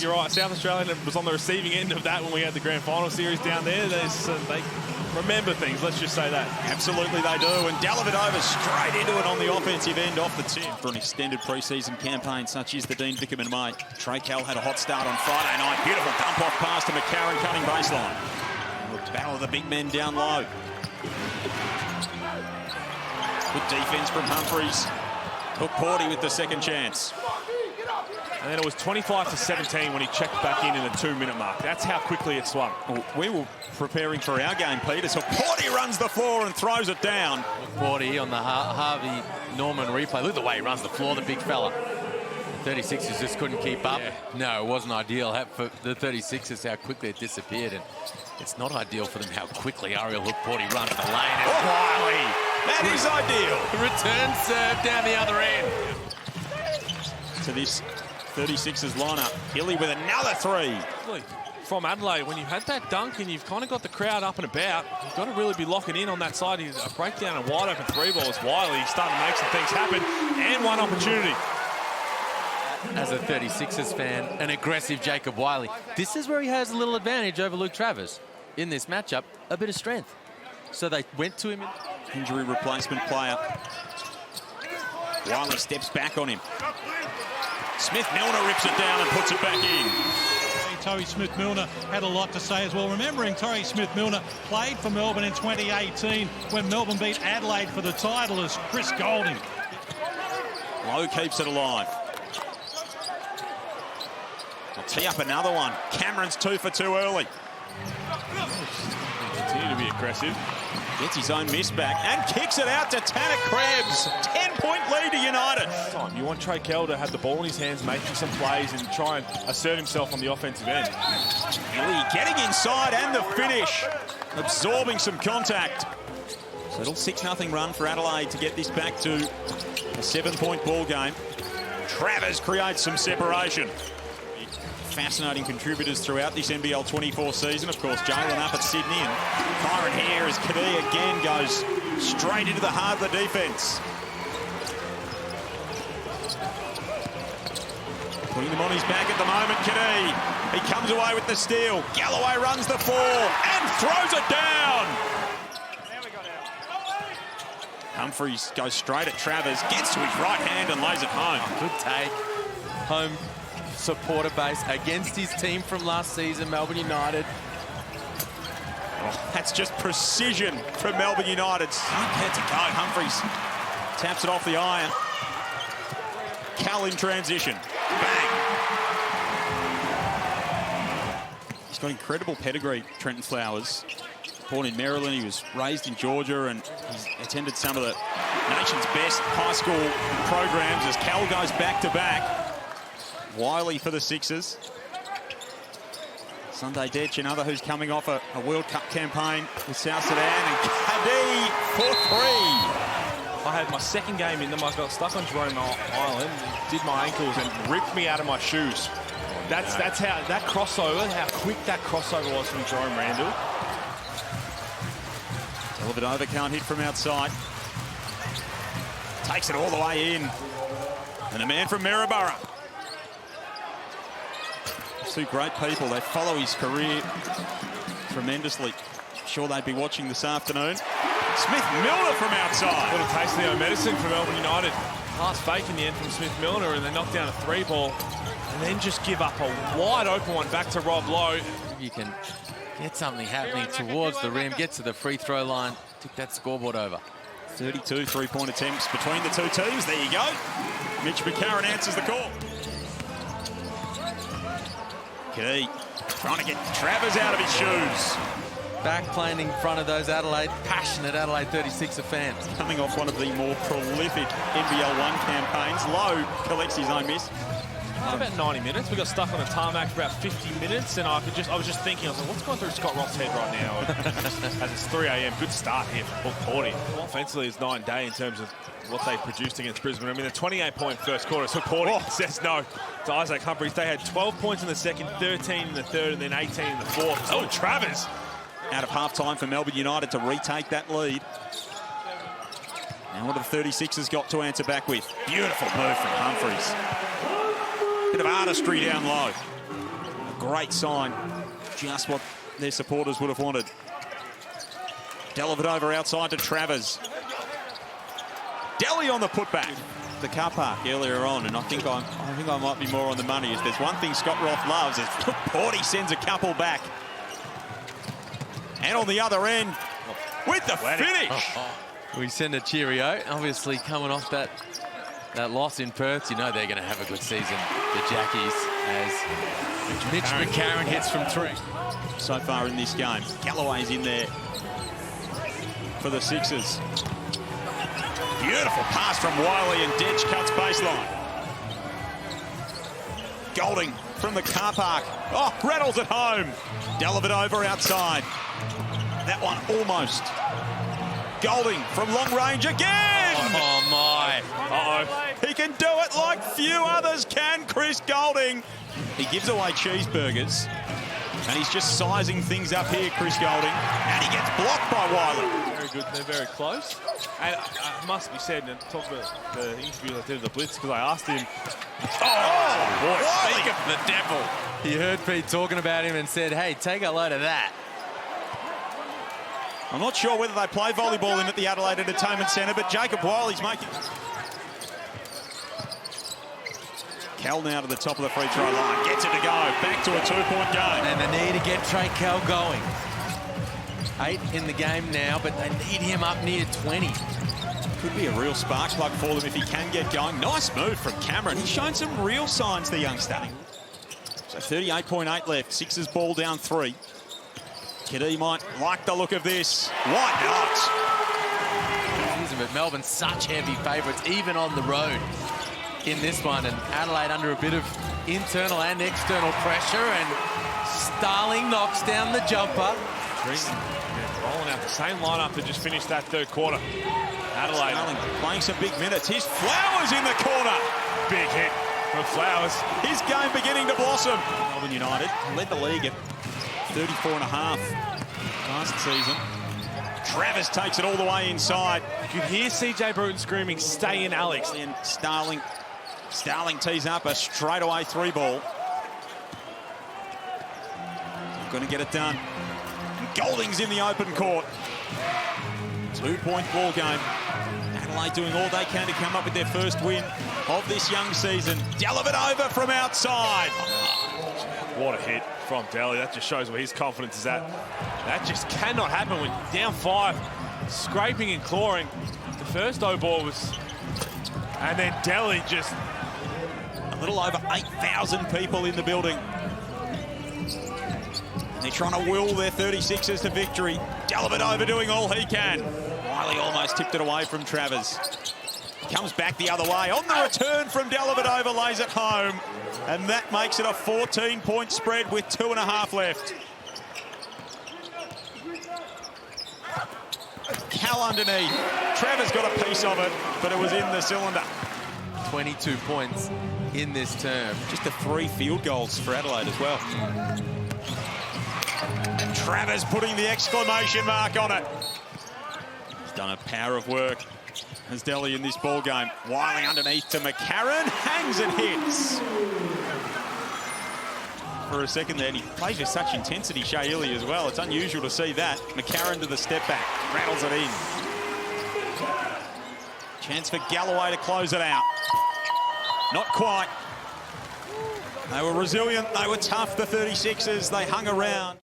You're right. South Australia was on the receiving end of that when we had the grand final series down there. They remember things, let's just say that. Absolutely they do. And Dellavedova straight into it on the offensive end off the tip. For an extended pre-season campaign such as the Dean Vickerman May. Trey Cal had a hot start on Friday night. Beautiful dump-off pass to McCarron cutting baseline. Battle of the big men down low. Good defense from Humphries. Hook Porty with the second chance. And then it was 25-17 when he checked back in the 2-minute mark. That's how quickly it swung. Well, we were preparing for our game, Peter, so Porty runs the floor and throws it down. Porty on the Harvey Norman replay. Look at the way he runs the floor, the big fella. The 36ers just couldn't keep up. Yeah. No, it wasn't ideal for the 36ers, how quickly it disappeared. And it's not ideal for them how quickly Ariel Hook Porty runs the lane. And Wiley. That is ideal. Return serve down the other end. To this 36ers lineup. Hilly with another three. From Adelaide, when you've had that dunk and you've kind of got the crowd up and about, you've got to really be locking in on that side. He's a breakdown and wide open three ball as Wiley. He's starting to make some things happen. And one opportunity. As a 36ers fan, an aggressive Jacob Wiley. This is where he has a little advantage over Luke Travers. In this matchup, a bit of strength. So they went to him. Injury replacement player. Wiley steps back on him. Smith-Milner rips it down and puts it back in. Torrey Smith-Milner had a lot to say as well. Remembering Torrey Smith-Milner played for Melbourne in 2018 when Melbourne beat Adelaide for the title as Chris Golding. Lowe keeps it alive. I'll tee up another one. Cameron's 2 for 2 early. Continue to be aggressive. Gets his own miss back and kicks it out to Tanner Krebs. 10-point lead to United. You want Trey Kell to have the ball in his hands, making some plays and try and assert himself on the offensive end. Hilly getting inside and the finish. Absorbing some contact. So it'll 6-0 run for Adelaide to get this back to a 7-point ball game. Travers creates some separation. Fascinating contributors throughout this NBL 24 season. Of course, Jalen up at Sydney and Kyron here as Kadee again goes straight into the heart of the defence. Putting them on his back at the moment, Kadee. He comes away with the steal. Galloway runs the floor and throws it down. Humphries goes straight at Travers, gets to his right hand and lays it home. Good take. Home supporter base against his team from last season, Melbourne United. Oh, that's just precision from Melbourne United. Can't get to go. Humphries taps it off the iron. Cal in transition. Bang. He's got incredible pedigree, Trenton Flowers. Born in Maryland, he was raised in Georgia, and he's attended some of the nation's best high school programs as Cal goes back-to-back. Wiley for the Sixers. Sunday Detch, another who's coming off a World Cup campaign with South Sudan, and Kadee for 3. I had my second game in them. I got stuck on Jerome Island, did my ankles and ripped me out of my shoes. That's how that crossover, how quick that crossover was from Jerome Randall. Dellavedova can't hit from outside. Takes it all the way in. And a man from Maryborough. Two great people. They follow his career tremendously. I'm sure they'd be watching this afternoon. Smith-Milner from outside. Little taste of their medicine from Melbourne United. Pass fake in the end from Smith-Milner, and they knock down a 3-ball. And then just give up a wide open one back to Rob Lowe. You can get something happening towards the rim, get to the free throw line, tick that scoreboard over. 32 three-point attempts between the two teams. There you go. Mitch McCarron answers the call. Kadee trying to get Travers out of his shoes. Back playing in front of those passionate Adelaide 36er fans. Coming off one of the more prolific NBL 1 campaigns. Lowe collects his own miss. About 90 minutes. We got stuck on the tarmac for about 50 minutes, and I was just thinking, I was like, what's going through Scott Roth's head right now? As it's 3 a.m. Good start here for Porty. Offensively, it's night and day in terms of what they produced against Brisbane. I mean, the 28-point first quarter. So Porty says no to Isaac Humphries. They had 12 points in the second, 13 in the third, and then 18 in the fourth. Oh, Travers! Out of half-time for Melbourne United to retake that lead. Now what have the 36ers got to answer back with? Beautiful move from Humphries. Bit Bit of artistry down low. A great sign. Just what their supporters would have wanted. Dellavedova outside to Travers. Delhi on the putback. The car park earlier on, and I think I might be more on the money. If there's one thing Scott Roth loves, is Porty sends a couple back. And on the other end, with the finish. We send a cheerio. Obviously, coming off that loss in Perth, you know they're going to have a good season, the Jackies, as Mitch McCarron hits from 3. So far in this game, Galloway's in there for the Sixers. Beautiful pass from Wiley, and Dedge cuts baseline. Golding from the car park. Oh, rattles at home. Dellavedova outside. That one almost. Golding from long range again. Oh, my. Uh-oh. He can do it like few others can, Chris Golding. He gives away cheeseburgers. And he's just sizing things up here, Chris Golding. And he gets blocked by Wiley. Very good. They're very close. And it must be said, and talk about the interview I did at the Blitz, because I asked him, Boy, speak of the devil. He heard Pete talking about him and said, hey, take a load of that. I'm not sure whether they play volleyball in at the Adelaide Entertainment Centre, but Jacob Wiley's making... Cal now to the top of the free throw line. Gets it to go. Back to a 2-point game. And they need to get Trey Cal going. 8 in the game now, but they need him up near 20. Could be a real spark plug for them if he can get going. Nice move from Cameron. He's shown some real signs, the youngster. So 38.8 left. Sixers ball down 3. Kiddy might like the look of this. Why not? But Melbourne, such heavy favourites, even on the road in this one. And Adelaide under a bit of internal and external pressure. And Starling knocks down the jumper. rolling out the same lineup that just finished that third quarter. Adelaide playing some big minutes. Here's Flowers in the corner. Big hit from Flowers. His game beginning to blossom. Melbourne United led the league at 34.5 last season. Travers takes it all the way inside. You could hear CJ Bruton screaming, stay in, Alex. And Starling tees up a straightaway 3-ball. Going to get it done. And Golding's in the open court. 2-point ball game. Adelaide doing all they can to come up with their first win of this young season. Dellavedova from outside. What a hit from Delhi. That just shows where his confidence is at. That just cannot happen when down 5, scraping and clawing. The first O-ball was... And then Delhi just... A little over 8,000 people in the building. And they're trying to will their 36ers to victory. Dellavedova doing all he can. Wiley almost tipped it away from Travers. Comes back the other way. On the return from Dellavedova, lays it home. And that makes it a 14-point spread with 2.5 left. Cal underneath. Travers got a piece of it, but it was in the cylinder. 22 points in this term. Just the 3 field goals for Adelaide as well. And Travers putting the exclamation mark on it. He's done a power of work as Delhi in this ball game. Wiley underneath to McCarron, hangs and hits. For a second there, and he plays with such intensity, Shea Ili as well. It's unusual to see that. McCarron to the step back, rattles it in. Chance for Galloway to close it out. Not quite. They were resilient, they were tough, the 36ers. They hung around.